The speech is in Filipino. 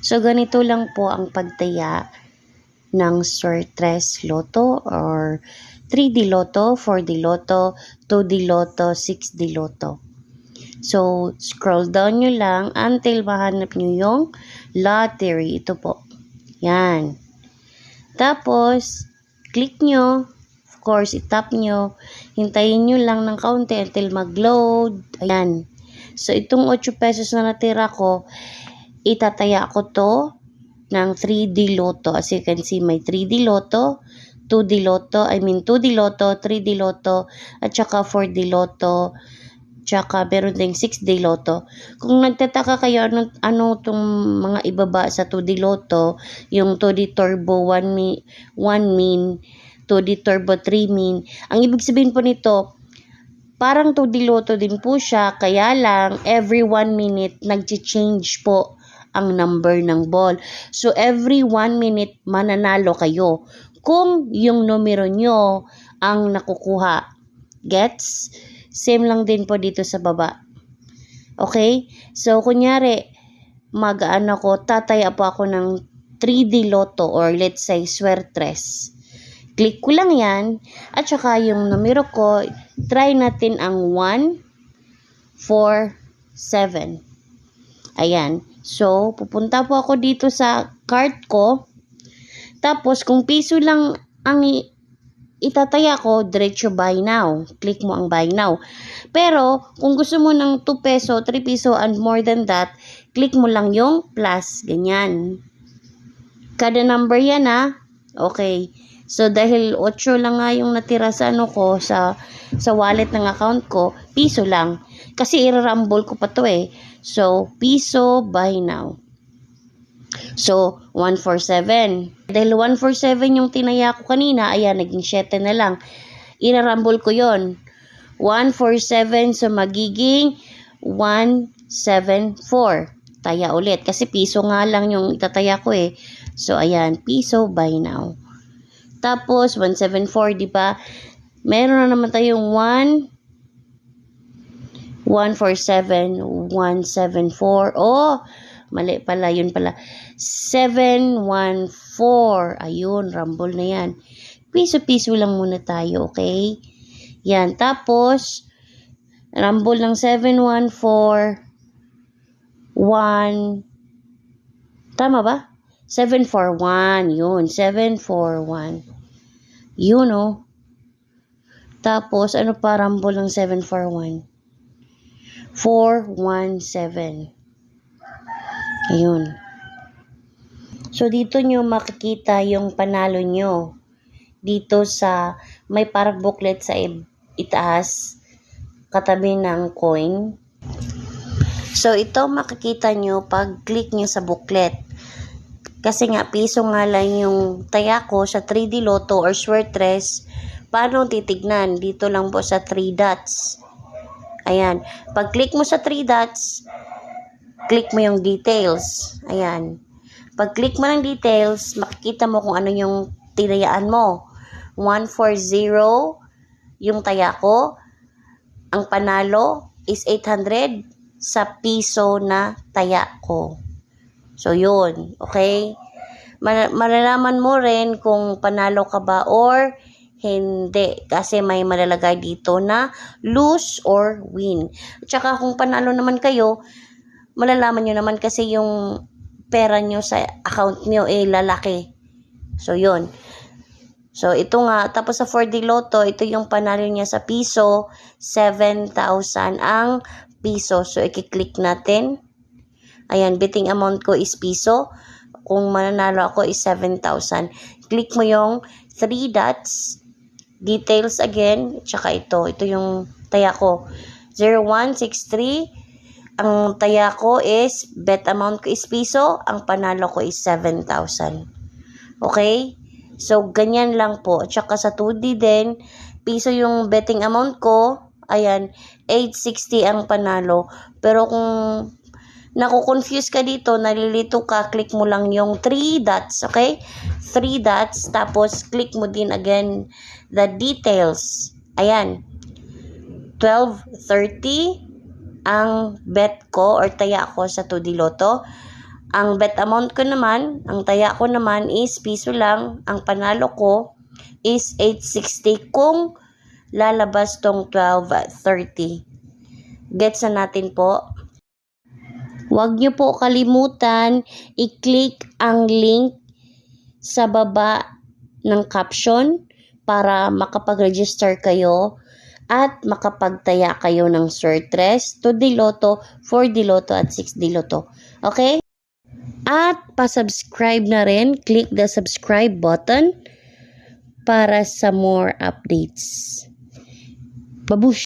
So, ganito lang po ang pagtaya ng Sortres Lotto or 3D Lotto, 4D Lotto, 2D Lotto, 6D Lotto. So, scroll down nyo lang until mahanap nyo yung lottery. Ito po. Yan. Tapos, click nyo. Of course, itap nyo. Hintayin nyo lang ng kaunti until mag-load. Ayan. So, itong 8 pesos na natira ko, itataya ko to ng 3D Lotto. As you can see, may 3D Lotto, 2D Lotto, 2D Lotto, 3D Lotto, at saka 4D Lotto, tsaka meron ding 6D Lotto. Kung nagtataka kayo ano itong mga ibaba sa 2D Lotto, yung 2D Turbo 1 min, 2D Turbo 3 min, ang ibig sabihin po nito, parang 2D Lotto din po siya, kaya lang every 1 minute nag-change po ang number ng ball. So every 1 minute mananalo kayo kung yung numero nyo ang nakukuha. Gets? Same lang din po dito sa baba. Okay? So, kunyari, tataya po ako ng 3D Lotto or let's say Suertres. Click ko lang yan. At saka yung numero ko, try natin ang 1, 4, 7. Ayan. So, pupunta po ako dito sa cart ko. Tapos, kung piso lang ang itataya ko, diretso buy now. Click mo ang buy now. Pero, kung gusto mo ng 2 peso, 3 peso, and more than that, click mo lang yung plus. Ganyan. Kada number yan ha. Okay. So, dahil 8 lang nga yung natira sa ko, sa wallet ng account ko, piso lang. Kasi irarambol ko pa to eh. So, piso buy now. So, 147. Dahil 147 yung tinaya ko kanina, ayan, naging 7 na lang. Irarambol ko yon 147, so magiging 174. Taya ulit. Kasi piso nga lang yung itataya ko eh. So, ayan, piso buy now. Tapos, 174, di ba? Meron na naman tayong 147, 174. Oh, mali pala, yun pala. 714. Ayun, rumble na yan. Piso-piso lang muna tayo, okay? Yan, tapos, rumble ng 714, 1, tama ba? 741, yun, 741. Yun, oh. Tapos, ano pa rumble ng 741? 417. Ayun. So, dito nyo makikita yung panalo nyo. Dito sa, may parang booklet sa itaas, katabi ng coin. So, ito makikita nyo pag click nyo sa booklet. Kasi nga, piso nga lang yung taya ko sa 3D Lotto or Suertres. Paano titignan? Dito lang po sa 3 dots. Ayan. Pag click mo sa 3 dots, click mo yung details. Ayan. Pag click mo ng details, makikita mo kung ano yung tinayaan mo. 140 yung taya ko. Ang panalo is 800 sa piso na taya ko. So, yun. Okay? Malalaman mo rin kung panalo ka ba or hindi. Kasi may malalagay dito na lose or win. At saka kung panalo naman kayo, malalaman nyo naman kasi yung pera nyo sa account nyo lalaki. So, yun. So, ito nga. Tapos sa 4D Lotto, ito yung panalo niya sa piso. 7,000 ang piso. So, i-click natin. Ayan, betting amount ko is piso. Kung mananalo ako is 7,000. Click mo yung 3 dots. Details again. Tsaka ito. Ito yung taya ko. 0163. Ang taya ko is, bet amount ko is piso. Ang panalo ko is 7,000. Okay? So, ganyan lang po. Tsaka sa 2D din, piso yung betting amount ko. Ayan, 860 ang panalo. Pero kung nakukonfuse ka dito, nalilito ka, click mo lang yung 3 dots, okay? 3 dots, tapos click mo din again the details. Ayan, 12.30 ang bet ko or taya ko sa 2D Lotto. Ang bet amount ko naman, ang taya ko naman is piso lang. Ang panalo ko is 860 kung lalabas tong 12:30. Gets na natin po? Huwag niyo po kalimutan i-click ang link sa baba ng caption para makapag-register kayo at makapagtaya kayo ng Sortres, 2D Lotto, 4D Lotto at 6D Lotto. Okay? At pa-subscribe na rin, click the subscribe button para sa more updates. Babush!